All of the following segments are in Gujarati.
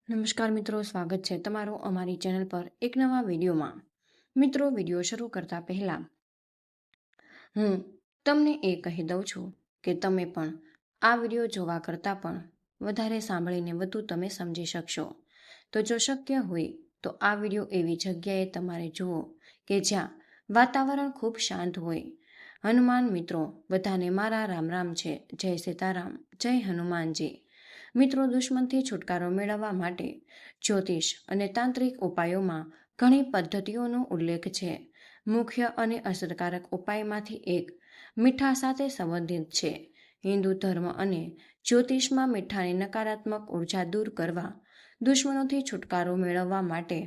નમસ્કાર મિત્રો, સ્વાગત છે તમારું અમારી ચેનલ પર એક નવા વિડીયોમાં. મિત્રો, વિડીયો શરૂ કરતા પહેલા હું તમને એ કહી દઉં છું કે તમે પણ આ વિડીયો જોવા કરતાં પણ વધારે સાંભળીને વધુ તમે સમજી શકશો. તો જો શક્ય હોય તો આ વિડીયો એવી જગ્યાએ તમારે જુઓ કે જ્યાં વાતાવરણ ખૂબ શાંત હોય. હનુમાન મિત્રો, બધાને મારા રામ રામ છે. જય સીતારામ, જય હનુમાનજી. મિત્રો, દુશ્મનથી છુટકારો મેળવવા માટે જ્યોતિષ અને તાંત્રિક ઉપાયોમાં ઘણી પદ્ધતિઓનો ઉલ્લેખ છે. મુખ્ય અને અસરકારક ઉપાયમાંથી એક મીઠા સાથે સંબંધિત છે. હિન્દુ ધર્મ અને જ્યોતિષમાં મીઠાની નકારાત્મક ઉર્જા દૂર કરવા, દુશ્મનોથી છુટકારો મેળવવા માટે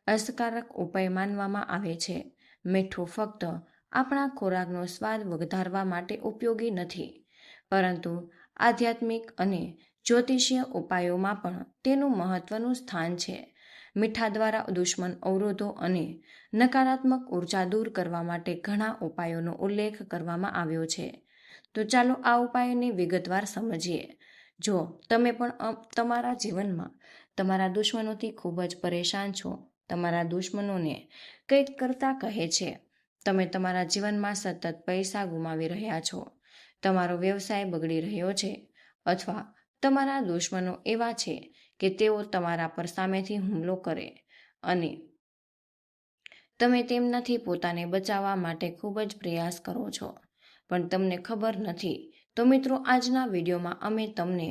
અસરકારક ઉપાય માનવામાં આવે છે. મીઠું ફક્ત આપણા ખોરાકનો સ્વાદ વધારવા માટે ઉપયોગી નથી, પરંતુ આધ્યાત્મિક અને જ્યોતિષીય ઉપાયોમાં પણ તેનું મહત્વનું સ્થાન છે. મીઠા દ્વારા દુશ્મન અવરોધો અને નકારાત્મક ઉર્જા દૂર કરવા માટે ઘણા ઉપાયોનો ઉલ્લેખ કરવામાં આવ્યો છે. તો ચાલો આ ઉપાયોને વિગતવાર સમજીએ. જો તમે પણ તમારા જીવનમાં તમારા દુશ્મનોથી ખૂબ જ પરેશાન છો, તમારા દુશ્મનોને કંઈક કરતા કહે છે, તમે તમારા જીવનમાં સતત પૈસા ગુમાવી રહ્યા છો, તમારો વ્યવસાય બગડી રહ્યો છે, અથવા તમારા દુશ્મનો એવા છે કે તેઓ તમારા પર સામેથી હુમલો કરે અને તમે તેમનાથી પોતાને બચાવવા માટે ખૂબ જ પ્રયાસ કરો છો, પણ તમને ખબર નથી, તો મિત્રો, આજના વિડીયોમાં અમે તમને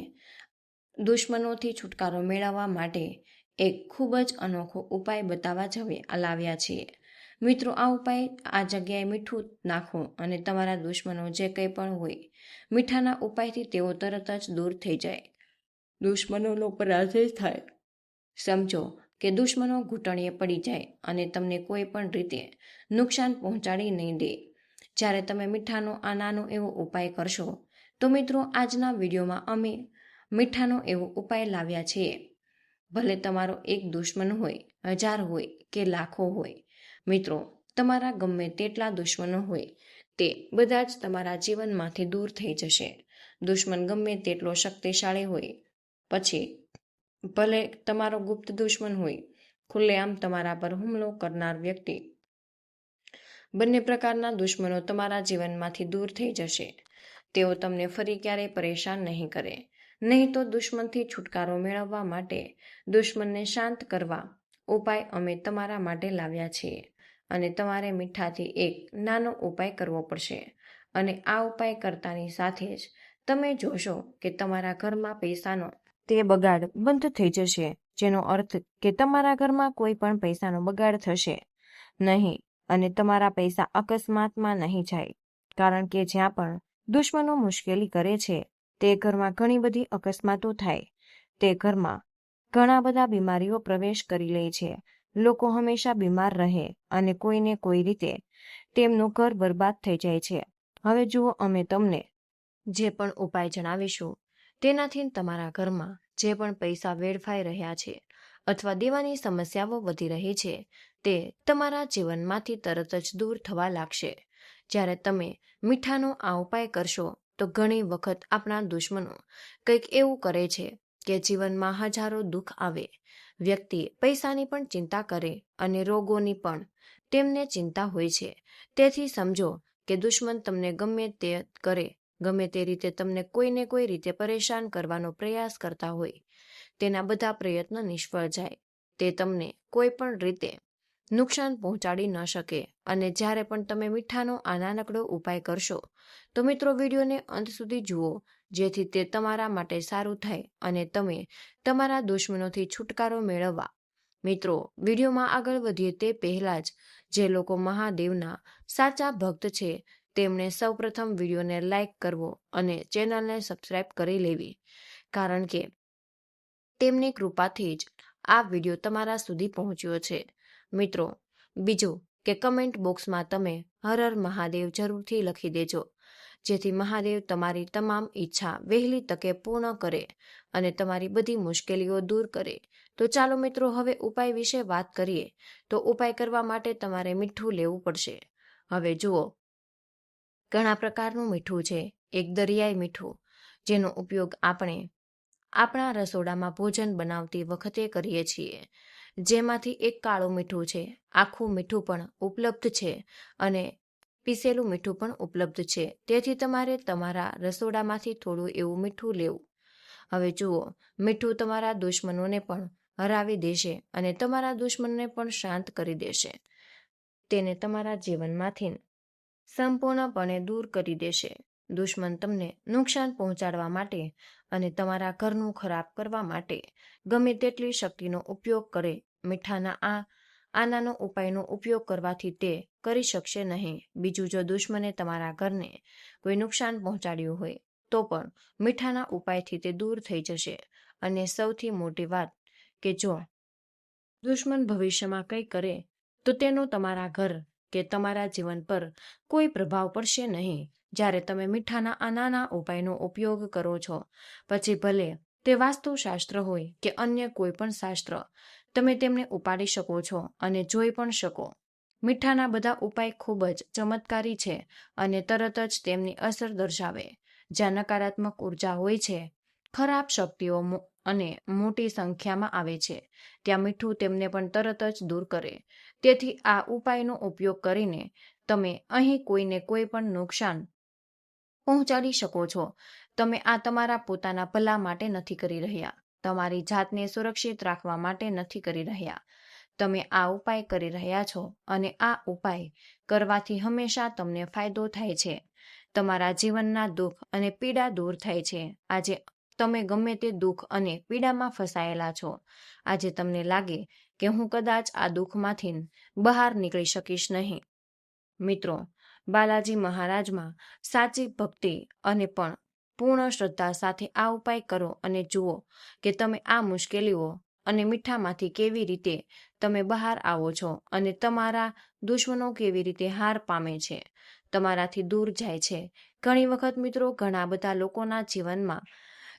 દુશ્મનોથી છુટકારો મેળવવા માટે એક ખૂબ જ અનોખો ઉપાય બતાવવા લાવ્યા છીએ. મિત્રો, આ ઉપાય આ જગ્યાએ મીઠું નાખો અને તમારા દુશ્મનો જે કંઈ પણ હોય, મીઠાના ઉપાયથી તેઓ તરત જ દૂર થઈ જાય, દુશ્મનોનો પરાજય થાય. સમજો કે દુશ્મનો ઘૂંટણીએ પડી જાય અને તમને કોઈ પણ રીતે નુકસાન પહોંચાડી નહીં દે. જ્યારે તમે મીઠાનો આ નાનો એવો ઉપાય કરશો, તો મિત્રો, આજના વિડીયોમાં અમે મીઠાનો એવો ઉપાય લાવ્યા છીએ. ભલે તમારો એક દુશ્મન હોય, 1000 હોય કે લાખો હોય, મિત્રો, તમારા ગમે તેટલા દુશ્મનો હોય, તે બધા જ તમારા જીવનમાંથી દૂર થઈ જશે. દુશ્મન ગમે તેટલો શક્તિશાળી હોય, પછી ભલે તમારો ગુપ્ત દુશ્મન હોય, ખુલ્લેઆમ તમારા પર હુમલો કરનાર વ્યક્તિ, બંને પ્રકારના દુશ્મનો તમારા જીવનમાંથી દૂર થઈ જશે. તેઓ તમને ફરી ક્યારેય પરેશાન નહીં કરે. નહીં તો દુશ્મનથી છુટકારો મેળવવા માટે, દુશ્મનને શાંત કરવા ઉપાય અમે તમારા માટે લાવ્યા છીએ. અને તમારે મીઠાથી એક નાનો ઉપાય કરવો પડશે. અને આ ઉપાય કરતાની સાથે જ તમે જોશો કે તમારા ઘરમાં પૈસાનો તે બગાડ બંધ થઈ જશે, જેનો અર્થ કે તમારા ઘરમાં કોઈ પણ પૈસાનો બગાડ થશે નહીં અને તમારા પૈસા અકસ્માતમાં નહીં જાય. કારણ કે જ્યાં પણ દુશ્મનો મુશ્કેલી કરે છે, તે ઘરમાં ઘણી બધી અકસ્માતો થાય. તે ઘરમાં ઘણા બધા બીમારીઓ પ્રવેશ કરી લે છે. લોકો હંમેશા બીમાર રહે અને કોઈને કોઈ રીતે તેમનું ઘર બરબાદ થઈ જાય છે. હવે જુઓ, અમે તમને જે પણ ઉપાય જણાવીશું, તેનાથી તમારા ઘરમાં જે પણ પૈસા વેડફાઈ રહ્યા છે અથવા દેવાની સમસ્યાઓ વધી રહી છે, તે તમારા જીવનમાંથી તરત જ દૂર થવા લાગશે. જ્યારે તમે મીઠાનો આ ઉપાય કરશો, તો ઘણી વખત આપણા દુશ્મનો કંઈક એવું કરે છે કે જીવનમાં હજારો દુઃખ આવે, વ્યક્તિ પૈસાની પણ ચિંતા કરે અને રોગોની પણ તેમને ચિંતા હોય છે. તેથી સમજો કે દુશ્મન તમને ગમે તે કરે, ગમે તે રીતે તમને કોઈને કોઈ રીતે પરેશાન કરવાનો પ્રયાસ કરતા હોય, તેના બધા પ્રયત્ન નિષ્ફળ જાય. તે તમને કોઈ પણ રીતે નુકસાન પહોંચાડી ન શકે. અને જ્યારે પણ તમે મીઠાનો આ નાનકડો ઉપાય કરશો, તો મિત્રો, વિડીયોને અંત સુધી જુઓ, જેથી તે તમારા માટે સારું થાય અને તમે તમારા દુશ્મનોથી છુટકારો મેળવવા. મિત્રો, વિડીયોમાં આગળ વધીએ તે પહેલાં જ જે લોકો મહાદેવના સાચા ભક્ત છે, તેમણે સૌપ્રથમ વિડીયોને લાઈક કરવો અને ચેનલને સબસ્ક્રાઇબ કરી લેવી, કારણ કે તેમની કૃપાથી જ આ વિડીયો તમારા સુધી પહોંચ્યો છે. મિત્રો, બીજું કે કમેન્ટ બોક્સમાં તમે હર હર મહાદેવ જરૂરથી લખી દેજો, જેથી મહાદેવ તમારી તમામ ઈચ્છા વહેલી તકે પૂર્ણ કરે અને તમારી બધી મુશ્કેલીઓ દૂર કરે. તો ચાલો મિત્રો, હવે ઉપાય વિશે વાત કરીએ. તો ઉપાય કરવા માટે તમારે મીઠું લેવું પડશે. હવે જુઓ, ઘણા પ્રકારનું મીઠું છે. એક દરિયાઈ મીઠું, જેનો ઉપયોગ આપણે આપણા રસોડામાં ભોજન બનાવતી વખતે કરીએ છીએ, જેમાંથી એક કાળું મીઠું છે. આખું મીઠું પણ ઉપલબ્ધ છે અને પીસેલું મીઠું પણ ઉપલબ્ધ છે. તેથી તમારે તમારા રસોડામાંથી થોડું એવું મીઠું લેવું. હવે જુઓ, મીઠું તમારા દુશ્મનોને પણ હરાવી દેશે અને તમારા દુશ્મનને પણ શાંત કરી દેશે. તેને તમારા જીવનમાંથી સંપૂર્ણપણે દૂર કરી દેશે. દુશ્મન તમને નુકસાન પહોંચાડવા માટે અને તમારા ઘરનું ખરાબ કરવા માટે ગમે તેટલી શક્તિનો ઉપયોગ કરે, મીઠાના આ નાનો ઉપાયનો ઉપયોગ કરવાથી તે કરી શકશે નહીં. બીજું, જો દુશ્મને તમારા ઘરને કોઈ નુકસાન પહોંચાડ્યું હોય તો પણ મીઠાના ઉપાયથી તે દૂર થઈ જશે. અને સૌથી મોટી વાત કે જો દુશ્મન ભવિષ્યમાં કંઈ કરે તો તેનો તમારા ઘર કે તમારા જીવન પર કોઈ પ્રભાવ પડશે નહીં. જ્યારે તમે મીઠાના આ નાના ઉપાયનો ઉપયોગ કરો છો, પછી ભલે તે વાસ્તુશાસ્ત્ર હોય કે અન્ય કોઈ પણ શાસ્ત્ર, તમે તેમને ઉપાડી શકો છો અને જોઈ પણ શકો. મીઠાના બધા ઉપાય ખૂબ જ ચમત્કારી છે અને તરત જ તેમની અસર દર્શાવે. જ્યાં નકારાત્મક ઉર્જા હોય છે, ખરાબ શક્તિઓ અને મોટી સંખ્યામાં આવે છે, ત્યાં મીઠું તેમને પણ તરત જ દૂર કરે. તેથી આ ઉપાયનો ઉપયોગ કરીને તમે અહીં કોઈને કોઈ પણ નુકસાન પહોંચાડી શકો છો. તમે આ તમારા પોતાના ભલા માટે નથી કરી રહ્યા, તમારી જાતને સુરક્ષિત રાખવા માટે નથી કરી રહ્યા. તમે આ ઉપાય કરી રહ્યા છો અને આ ઉપાય કરવાથી હંમેશા તમને ફાયદો થાય છે. તમારા જીવનના દુઃખ અને પીડા દૂર થાય છે. આજે તમે ગમે તે દુઃખ અને પીડામાં ફસાયેલા છો. આજે તમને લાગે કે હું કદાચ આ દુઃખમાંથી બહાર નીકળી શકીશ નહીં. મિત્રો, બાલાજી મહારાજમાં સાચી ભક્તિ અને પણ પૂર્ણ શ્રદ્ધા સાથે આ ઉપાય કરો અને જુઓ કે તમે આ મુશ્કેલીઓ અને મીઠામાંથી કેવી રીતે તમે બહાર આવો છો અને તમારા દુશ્મનો કેવી રીતે હાર પામે છે, તમારાથી દૂર જાય છે. ઘણી વખત મિત્રો, ઘણા બધા લોકોના જીવનમાં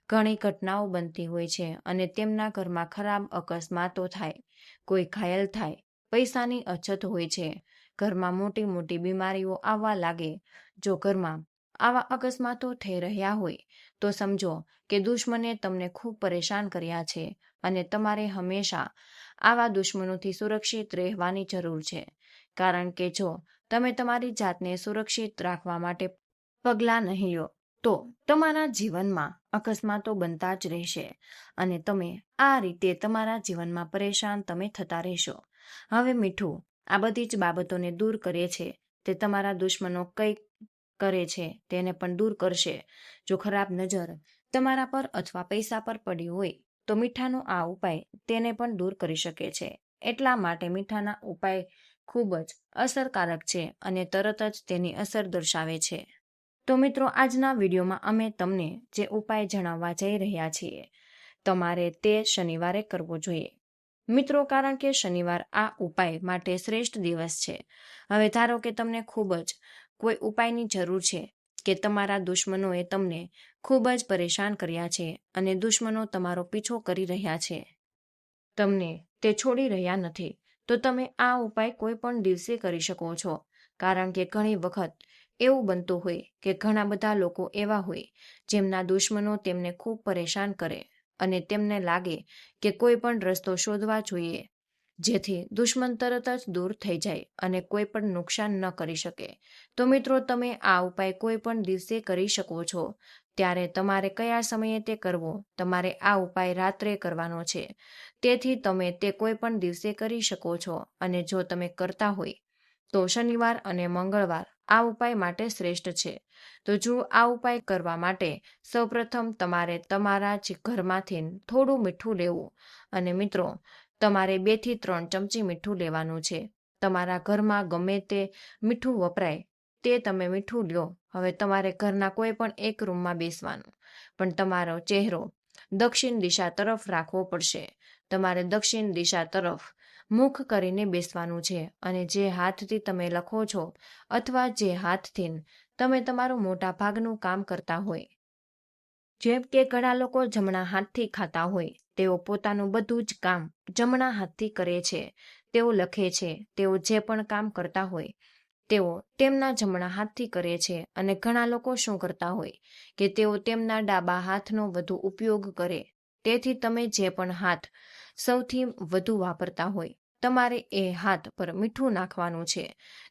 ઘણી ઘટનાઓ બનતી હોય છે અને તેમના ઘરમાં ખરાબ અકસ્માતો થાય, કોઈ ઘાયલ થાય, પૈસાની અછત હોય છે, ઘરમાં મોટી મોટી બીમારીઓ આવવા લાગે. જો ઘરમાં આવા અકસ્માતો થઈ રહ્યા હોય તો સમજો કે દુશ્મને તમને ખૂબ પરેશાન કર્યા છે અને તમારે હંમેશા આવા દુશ્મનોથી સુરક્ષિત રહેવાની જરૂર છે. કારણ કે જો તમે તમારી જાતને સુરક્ષિત રાખવા માટે પગલાં નહીં લો તો તમારા જીવનમાં અકસ્માતો બનતા જ રહેશે અને તમે આ રીતે તમારા જીવનમાં પરેશાન તમે થતા રહેશો. હવે મીઠું આ બધી જ બાબતોને દૂર કરે છે. તે તમારા દુશ્મનો કંઈ કરે છે તેને પણ દૂર કરશે. જો ખરાબ નજર તમારા પર અથવા પૈસા પર પડી હોય તો મીઠાનો આ ઉપાય તેને પણ દૂર કરી શકે છે. એટલા માટે મીઠાના ઉપાય ખૂબ જ અસરકારક છે અને તરત જ તેની અસર દર્શાવે છે. તો મિત્રો, આજના વિડીયોમાં અમે તમને જે ઉપાય જણાવવા જઈ રહ્યા છીએ, તમારે તે શનિવારે કરવો જોઈએ મિત્રો, કારણ કે શનિવાર આ ઉપાય માટે શ્રેષ્ઠ દિવસ છે. હવે ધારો કે તમને ખૂબ જ કોઈ ઉપાયની જરૂર છે કે તમારા દુશ્મનોએ તમને ખૂબ જ પરેશાન કર્યા છે અને દુશ્મનો તમારો પીછો કરી રહ્યા છે, તમને તે છોડી રહ્યા નથી, તો તમે આ ઉપાય કોઈ પણ દિવસે કરી શકો છો. કારણ કે ઘણી વખત એવું બનતું હોય કે ઘણા બધા લોકો એવા હોય જેમના દુશ્મનો તેમને ખૂબ પરેશાન કરે અને તેમને લાગે કે કોઈ પણ રસ્તો શોધવા જોઈએ જેથી દુશ્મન તરત જ દૂર થઈ જાય અને કોઈ પણ નુકસાન ન કરી શકે. તો મિત્રો, તમે આ ઉપાય કોઈ પણ દિવસે કરી શકો છો. ત્યારે તમારે કયા સમયે તે કરવો? તમારે આ ઉપાય રાત્રે કરવાનો છે. તેથી તમે તે કોઈ પણ દિવસે કરી શકો છો અને જો તમે કરતા હોય તો શનિવાર અને મંગળવાર આ ઉપાય માટે શ્રેષ્ઠ છે. તો જો આ ઉપાય કરવા માટે સૌપ્રથમ તમારે તમારા જ ઘરમાંથી થોડું મીઠું લેવું અને મિત્રો, તમારે 2 થી 3 ચમચી મીઠું લેવાનું છે. તમારા ઘરમાં ગમે તે મીઠું વપરાય તે તમે મીઠું લ્યો. હવે તમારે ઘરના કોઈ પણ એક રૂમમાં બેસવાનું, પણ તમારો ચહેરો દક્ષિણ દિશા તરફ રાખવો પડશે. તમારે દક્ષિણ દિશા તરફ મુખ કરીને બેસવાનું છે અને જે હાથથી તમે લખો છો અથવા જે હાથથી તમે તમારું મોટા ભાગનું કામ કરતા હોય, જેમ કે ઘણા લોકો જમણા હાથથી ખાતા હોય, તેઓ પોતાનું બધું જ કામ જમણા હાથથી કરે છે. તેઓ લખે છે, તેઓ જે પણ કામ કરતા હોય તેઓ તેમના જમણા હાથથી કરે છે. અને ઘણા લોકો શું કરતા હોય કે તેઓ તેમના ડાબા હાથનો વધુ ઉપયોગ કરે તેથી તમે જે પણ હાથ સૌથી વધુ વાપરતા હોય તમારે એ હાથ પર મીઠું નાખવાનું છે.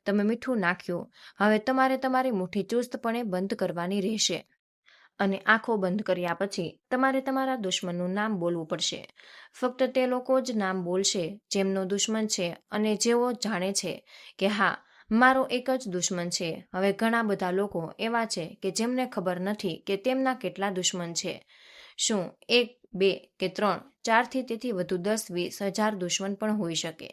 તમે મીઠું નાખ્યું. હવે તમારે તમારી મુઠ્ઠી ચુસ્તપણે બંધ કરવાની રહેશે અને આંખો બંધ કર્યા પછી તમારે તમારા દુશ્મનનું નામ બોલવું પડશે. ફક્ત તે લોકો જ નામ બોલશે જેમનો દુશ્મન છે અને જેઓ જાણે છે કે હા, મારો એક જ દુશ્મન છે. હવે ઘણા બધા લોકો એવા છે કે જેમને ખબર નથી કે તેમના કેટલા દુશ્મન છે. શું 1, 2 કે 3, 4થી તેથી વધુ 10, 20 હજાર દુશ્મન પણ હોઈ શકે.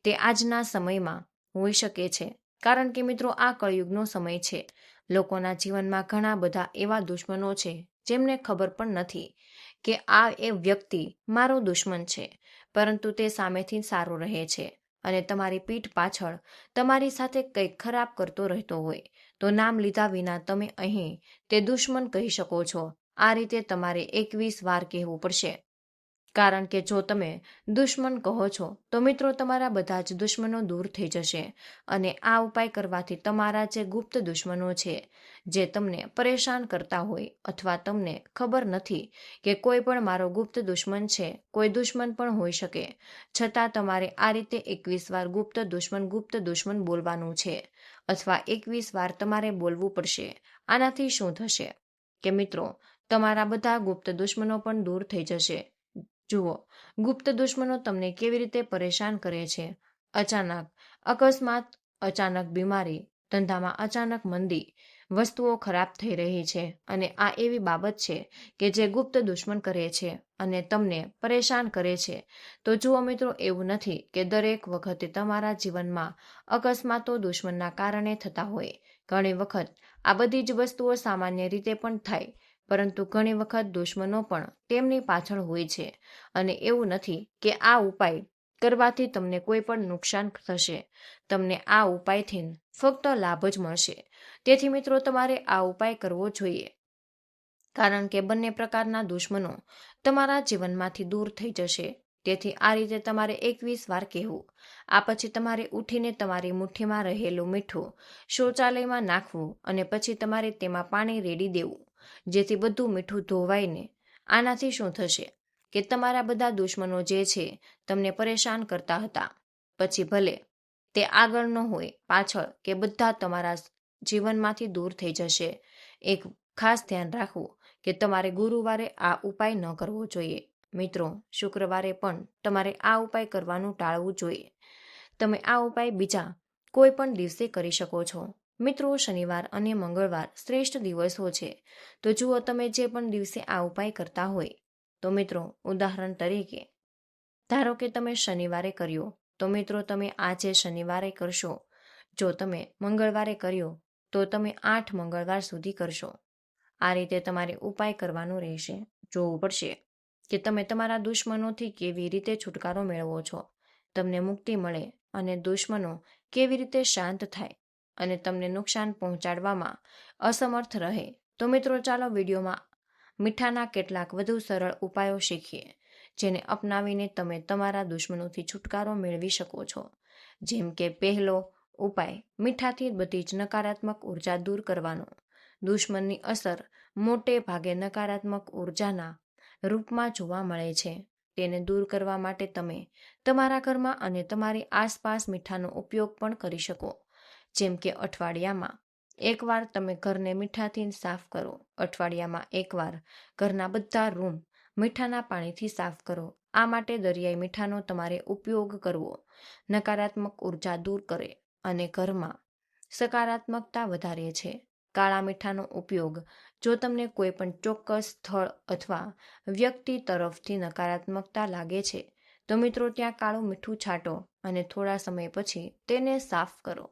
તે આજના સમયમાં હોઈ શકે છે કારણ કે મિત્રો આ કળિયુગનો સમય છે. લોકોના જીવનમાં ઘણા બધા એવા દુશ્મનો છે જેમને ખબર પણ નથી કે આ એ વ્યક્તિ મારો દુશ્મન છે, પરંતુ તે સામેથી સારો રહે છે અને તમારી પીઠ પાછળ તમારી સાથે કંઈક ખરાબ કરતો રહેતો હોય તો નામ લીધા વિના તમે અહીં તે દુશ્મન કહી શકો છો. આ રીતે તમારે 21 વાર કહેવું પડશે. કારણ કે જો તમે દુશ્મન કહો છો તો મિત્રો તમારા બધા જ દુશ્મનો દૂર થઈ જશે અને આ ઉપાય કરવાથી તમારા જે ગુપ્ત દુશ્મનો છે જે તમને પરેશાન કરતા હોય અથવા તમને ખબર નથી કે કોઈ પણ મારો ગુપ્ત દુશ્મન છે, કોઈ દુશ્મન પણ હોઈ શકે, છતાં તમારે આ રીતે 21 વાર ગુપ્ત દુશ્મન બોલવાનું છે અથવા 21 વાર તમારે બોલવું પડશે. આનાથી શું થશે કે મિત્રો તમારા બધા ગુપ્ત દુશ્મનો પણ દૂર થઈ જશે. જુઓ, ગુપ્ત દુશ્મનો તમને કેવી રીતે પરેશાન કરે છે. અચાનક અકસ્માત, અચાનક બીમારી, ધંધામાં અચાનક મંદી, વસ્તુઓ ખરાબ થઈ રહી છે અને આ એવી બાબત છે કે જે ગુપ્ત દુશ્મન કરે છે અને તમને પરેશાન કરે છે. તો જુઓ મિત્રો, એવું નથી કે દરેક વખતે તમારા જીવનમાં અકસ્માતો દુશ્મનના કારણે થતા હોય. ઘણી વખત આ બધી જ વસ્તુઓ સામાન્ય રીતે પણ થાય, પરંતુ ઘણી વખત દુશ્મનો પણ તેમની પાછળ હોય છે અને એવું નથી કે આ ઉપાય કરવાથી તમને કોઈ પણ નુકસાન થશે. તમને આ ઉપાયથી ફક્ત લાભ જ મળશે. તેથી મિત્રો તમારે આ ઉપાય કરવો જોઈએ કારણ કે બંને પ્રકારના દુશ્મનો તમારા જીવનમાંથી દૂર થઈ જશે. તેથી આ રીતે તમારે 21 વાર કહેવું. આ પછી તમારે ઉઠીને તમારી મુઠ્ઠીમાં રહેલું મીઠું શૌચાલયમાં નાખવું અને પછી તમારે તેમાં પાણી રેડી દેવું જેથી બધું મીઠું ધોવાઈને. આનાથી શું થશે કે તમારા બધા દુશ્મનો જે છે તમને પરેશાન કરતા હતા, પછી ભલે તે આગળનો હોય, પાછળ કે બધા તમારા જીવનમાંથી દૂર થઈ જશે. એક ખાસ ધ્યાન રાખવું કે તમારે ગુરુવારે આ ઉપાય ન કરવો જોઈએ. મિત્રો, શુક્રવારે પણ તમારે આ ઉપાય કરવાનું ટાળવું જોઈએ. તમે આ ઉપાય બીજા કોઈ પણ દિવસે કરી શકો છો. મિત્રો, શનિવાર અને મંગળવાર શ્રેષ્ઠ દિવસો છે. તો જુઓ, તમે જે પણ દિવસે આ ઉપાય કરતા હોય તો મિત્રો, ઉદાહરણ તરીકે ધારો કે તમે શનિવારે કર્યો તો મિત્રો તમે આજે શનિવારે કરશો. જો તમે મંગળવારે કર્યો તો તમે 8 મંગળવાર સુધી કરશો. આ રીતે તમારે ઉપાય કરવાનું રહેશે. જોવું પડશે કે તમે તમારા દુશ્મનોથી કેવી રીતે છુટકારો મેળવો છો, તમને મુક્તિ મળે અને દુશ્મનો કેવી રીતે શાંત થાય અને તમને નુકસાન પહોંચાડવામાં અસમર્થ રહે. તો મિત્રો ચાલો વિડીયોમાં મીઠાના કેટલાક વધુ સરળ ઉપાયો શીખીએ જેને અપનાવીને તમે તમારા દુશ્મનોથી છુટકારો મેળવી શકો છો. જેમ કે પહેલો ઉપાય, મીઠાથી બધી જ નકારાત્મક ઉર્જા દૂર કરવાનો. દુશ્મનની અસર મોટે ભાગે નકારાત્મક ઉર્જાના રૂપમાં જોવા મળે છે. તેને દૂર કરવા માટે તમે તમારા ઘરમાં અને તમારી આસપાસ મીઠાનો ઉપયોગ પણ કરી શકો. જેમ કે અઠવાડિયામાં એકવાર તમે ઘરને મીઠાથી સાફ કરો. અઠવાડિયામાં એકવાર ઘરના બધા રૂમ મીઠાના પાણીથી સાફ કરો. આ માટે દરિયાઈ મીઠાનો તમારે ઉપયોગ કરવો નકારાત્મક ઉર્જા દૂર કરે અને ઘરમાં સકારાત્મકતા વધારે છે. કાળા મીઠાનો ઉપયોગ, જો તમને કોઈ પણ ચોક્કસ સ્થળ અથવા વ્યક્તિ તરફથી નકારાત્મકતા લાગે છે તો મિત્રો ત્યાં કાળું મીઠું છાંટો અને થોડા સમય પછી તેને સાફ કરો.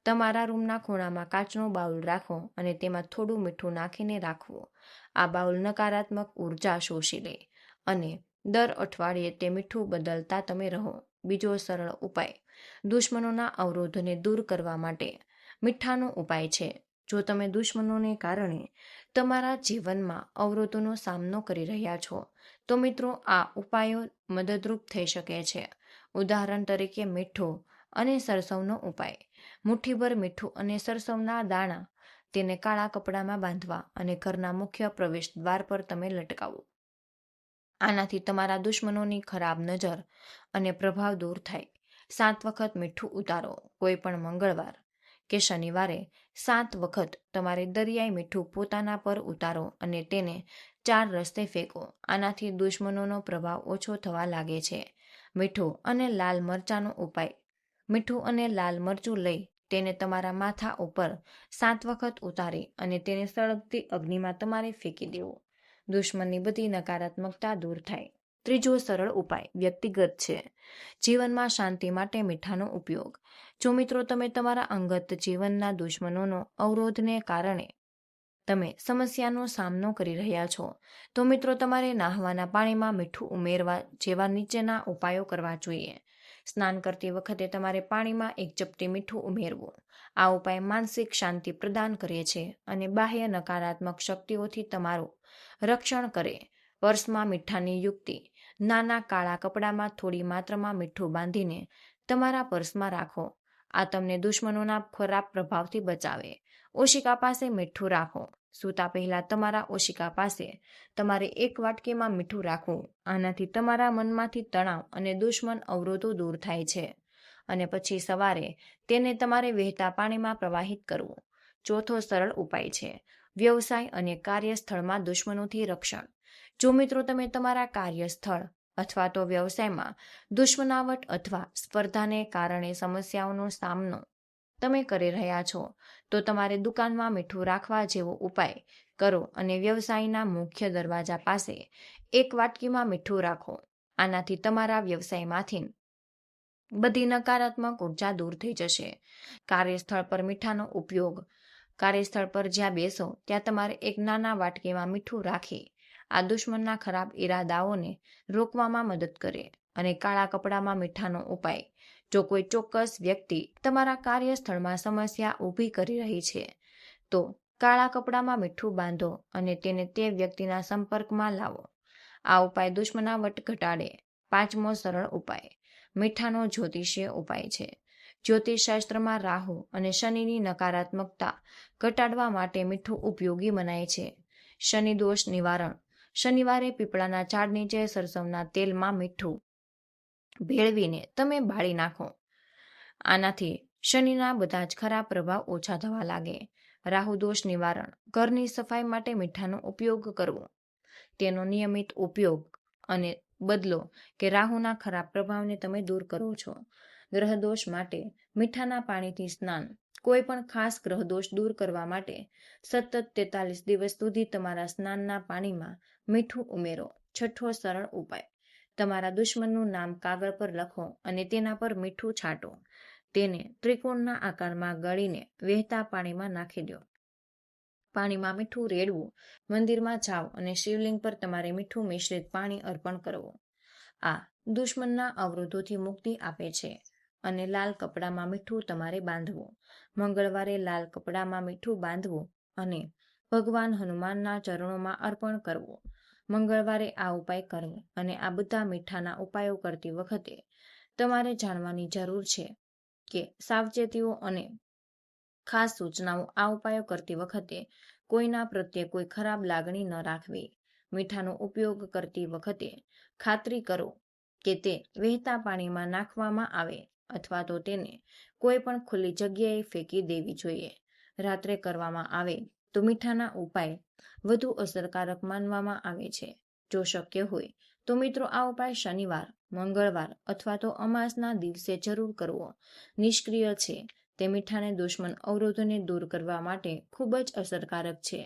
તમારા રૂમના ખૂણામાં કાચનો બાઉલ રાખો અને તેમાં થોડું મીઠું નાખીને રાખવો. આ બાઉલ નકારાત્મક ઉર્જા શોષી લે અને દર અઠવાડિયે તે મીઠું બદલતા તમે રહો. બીજો સરળ ઉપાય દુશ્મનોના અવરોધને દૂર કરવા માટે મીઠાનો ઉપાય છે. જો તમે દુશ્મનોને કારણે તમારા જીવનમાં અવરોધોનો સામનો કરી રહ્યા છો તો મિત્રો આ ઉપાયો મદદરૂપ થઈ શકે છે. ઉદાહરણ તરીકે મીઠું અને સરસવનો ઉપાય. મુઠ્ઠીભર મીઠું અને સરસવના દાણા તેને કાળા કપડામાં બાંધવા અને ઘરના મુખ્ય પ્રવેશ દ્વાર પર તમે લટકાવો. આનાથી તમારા દુશ્મનોની ખરાબ નજર અને પ્રભાવ દૂર થાય. 7 વખત મીઠું ઉતારો. કોઈ પણ મંગળવાર કે શનિવારે 7 વખત તમારે દરિયાઈ મીઠું પોતાના પર ઉતારો અને તેને 4 રસ્તે ફેંકો. આનાથી દુશ્મનોનો પ્રભાવ ઓછો થવા લાગે છે. મીઠું અને લાલ મરચાંનો ઉપાય. મીઠું અને લાલ મરચું લઈ તેને તમારા માથા ઉપર 7 વખત ઉતારી અને તેને સળગતી અગ્નિમાં તમારે ફેંકી દેવું. દુશ્મનની બધી નકારાત્મકતા દૂર થાય. ત્રીજો સરળ ઉપાય વ્યક્તિગત છે. જીવનમાં શાંતિ માટે મીઠાનો ઉપયોગ. જો મિત્રો તમે તમારા અંગત જીવનના દુશ્મનોનો અવરોધને કારણે તમે સમસ્યાનો સામનો કરી રહ્યા છો, તો મિત્રો તમારે નહાવાના પાણીમાં મીઠું ઉમેરવા જેવા નીચેના ઉપાયો કરવા જોઈએ. સ્નાન કરતી વખતે તમારે પાણીમાં 1 ચપટી મીઠું ઉમેરવું. આ ઉપાય માનસિક શાંતિ પ્રદાન કરે છે અને બાહ્ય નકારાત્મક શક્તિઓથી તમારું રક્ષણ કરે. પર્સમાં મીઠાની યુક્તિ. નાના કાળા કપડામાં થોડી માત્રામાં મીઠું બાંધીને તમારા પર્સમાં રાખો. આ તમને દુશ્મનોના ખરાબ પ્રભાવથી બચાવે. ઓશિકા પાસે મીઠું રાખો. સૂતા પહેલા તમારા ઓશિકા પાસે તમારે 1 વાટકીમાં મીઠું રાખવું. આનાથી તમારા મનમાંથી તણાવ અને દુશ્મન અવરોધો દૂર થાય છે અને પછી સવારે તેને તમારે વહેતા પાણીમાં પ્રવાહિત કરવું. ચોથો સરળ ઉપાય છે વ્યવસાય અને કાર્યસ્થળમાં દુશ્મનોથી રક્ષણ. જો મિત્રો તમે તમારા કાર્યસ્થળ અથવા તો વ્યવસાયમાં દુશ્મનાવટ અથવા સ્પર્ધાને કારણે સમસ્યાઓનો સામનો તમે કરી રહ્યા છો, તો તમારે દુકાનમાં મીઠું રાખવા જેવો ઉપાય કરો અને વ્યવસાયના મુખ્ય દરવાજા પાસે 1 વાટકીમાં મીઠું રાખો. આનાથી તમારા વ્યવસાયમાંથી બધી નકારાત્મક ઉર્જા દૂર થઈ જશે. કાર્યસ્થળ પર મીઠાનો ઉપયોગ. કાર્યસ્થળ પર જ્યાં બેસો ત્યાં તમારે 1 નાના વાટકીમાં મીઠું રાખી આ દુશ્મનના ખરાબ ઈરાદાઓને રોકવામાં મદદ કરે. અને કાળા કપડામાં મીઠાનો ઉપાય. જો કોઈ ચોક્કસ વ્યક્તિ તમારા કાર્યસ્થળમાં સમસ્યા ઊભી કરી રહી છે, તો કાળા કપડામાં મીઠું બાંધો અને તેને તે વ્યક્તિના સંપર્કમાં લાવો. આ ઉપાય દુશ્મનાવટ ઘટાડે. 5મો સરળ ઉપાય મીઠાનો જ્યોતિષીય ઉપાય છે. જ્યોતિષશાસ્ત્રમાં રાહુ અને શનિની નકારાત્મકતા ઘટાડવા માટે મીઠું ઉપયોગી મનાય છે. શનિ દોષ નિવારણ. શનિવારે પીપળાના ઝાડ નીચે સરસવના તેલમાં મીઠું ભેળવીને તમે બાળી નાખો. આનાથી શનિના બધા જ ખરાબ પ્રભાવ ઓછા થવા લાગે. રાહુ દોષ નિવારણ. ઘરની સફાઈ માટે મીઠાનો ઉપયોગ કરવો. તેનો નિયમિત ઉપયોગ અને બદલો કે રાહુના ખરાબ પ્રભાવને તમે દૂર કરો છો. ગ્રહ દોષ માટે મીઠાના પાણીથી સ્નાન. કોઈ પણ ખાસ ગ્રહ દોષ દૂર કરવા માટે સતત 43 દિવસ સુધી તમારા સ્નાનના પાણીમાં મીઠું ઉમેરો. છઠ્ઠો સરળ ઉપાય તમારા દુશ્મનનું નામ કાગળ પર લખો અને તેના પર મીઠું છાંટો. તેને ત્રિકોણના આકારમાં ગળીને વહેતા પાણીમાં નાખી દો. પાણીમાં મીઠું રેડવું. મંદિરમાં જાઓ અને શિવલિંગ પર તમારે મીઠું મિશ્રિત પાણી અર્પણ કરવું. આ દુશ્મનના અવરોધોથી મુક્તિ આપે છે. અને લાલ કપડામાં મીઠું તમારે બાંધવું. મંગળવારે લાલ કપડામાં મીઠું બાંધવું અને ભગવાન હનુમાનના ચરણોમાં અર્પણ કરવું. મંગળવારે આ ઉપાય કરવો. અને આ બધા મીઠાના ઉપાયો કરતી વખતે તમારે જાણવાની જરૂર છે કે સાવચેતીઓ અને ખાસ સૂચનાઓ. આ ઉપાયો કરતી વખતે કોઈના પ્રત્યે કોઈ ખરાબ લાગણી ન રાખવી. મીઠાનો ઉપયોગ કરતી વખતે ખાતરી કરો કે તે વહેતા પાણીમાં નાખવામાં આવે અથવા તો તેને કોઈ પણ ખુલ્લી જગ્યાએ ફેંકી દેવી જોઈએ. રાત્રે કરવામાં આવે તો મીઠાના ઉપાય વધુ અસરકારક માનવામાં આવે છે. જો શક્ય હોય તો મિત્રો આ ઉપાય શનિવાર, મંગળવાર અથવા તો અમાસના દિવસે જરૂર કરવો. નિષ્ક્રિય છે. તે મીઠાને દુશ્મન અવરોધોને દૂર કરવા માટે ખૂબ જ અસરકારક છે.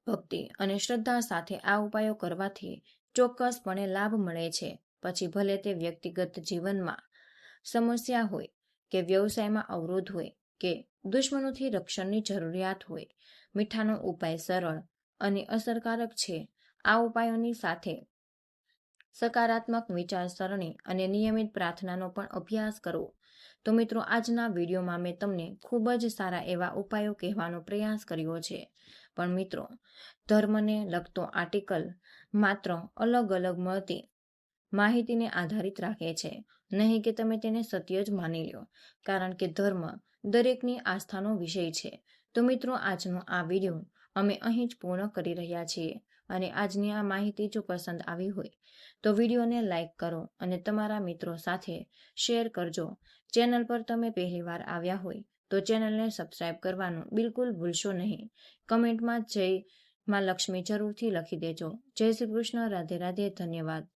ભક્તિ અને શ્રદ્ધા સાથે આ ઉપાયો કરવાથી ચોક્કસપણે લાભ મળે છે. પછી ભલે તે વ્યક્તિગત જીવનમાં સમસ્યા હોય કે વ્યવસાયમાં અવરોધ હોય કે દુશ્મનોથી રક્ષણની જરૂરિયાત હોય, મીઠાનો ઉપાય સરળ અને અસરકારક છે. આ ઉપાયોની સાથે સકારાત્મક વિચારસરણી અને નિયમિત પ્રાર્થનાનો પણ અભ્યાસ કરો. તો મિત્રો આજના વિડીયોમાં મેં તમને ખૂબ જ સારા એવા ઉપાયો કહેવાનો પ્રયાસ કર્યો છે. પણ મિત્રો ધર્મને લગતો આર્ટિકલ માત્ર અલગ અલગ મળતી માહિતીને આધારિત રાખે છે, નહીં કે તમે તેને સત્ય જ માની લો, કારણ કે ધર્મ દરેકની આસ્થાનો વિષય છે. તો મિત્રો આજનો આ વિડીયો અમે અહીં જ પૂર્ણ કરી રહ્યા છીએ. અને આજની આ માહિતી જો પસંદ આવી હોય તો વિડીયોને લાઈક કરો અને તમારા મિત્રો સાથે શેર કરજો. ચેનલ પર તમે પહેલીવાર આવ્યા હોય તો ચેનલને સબસ્ક્રાઇબ કરવાનું બિલકુલ ભૂલશો નહીં. કમેન્ટમાં જય માં લક્ષ્મી જરૂરથી લખી દેજો. જય શ્રી કૃષ્ણ. રાધે રાધે. ધન્યવાદ.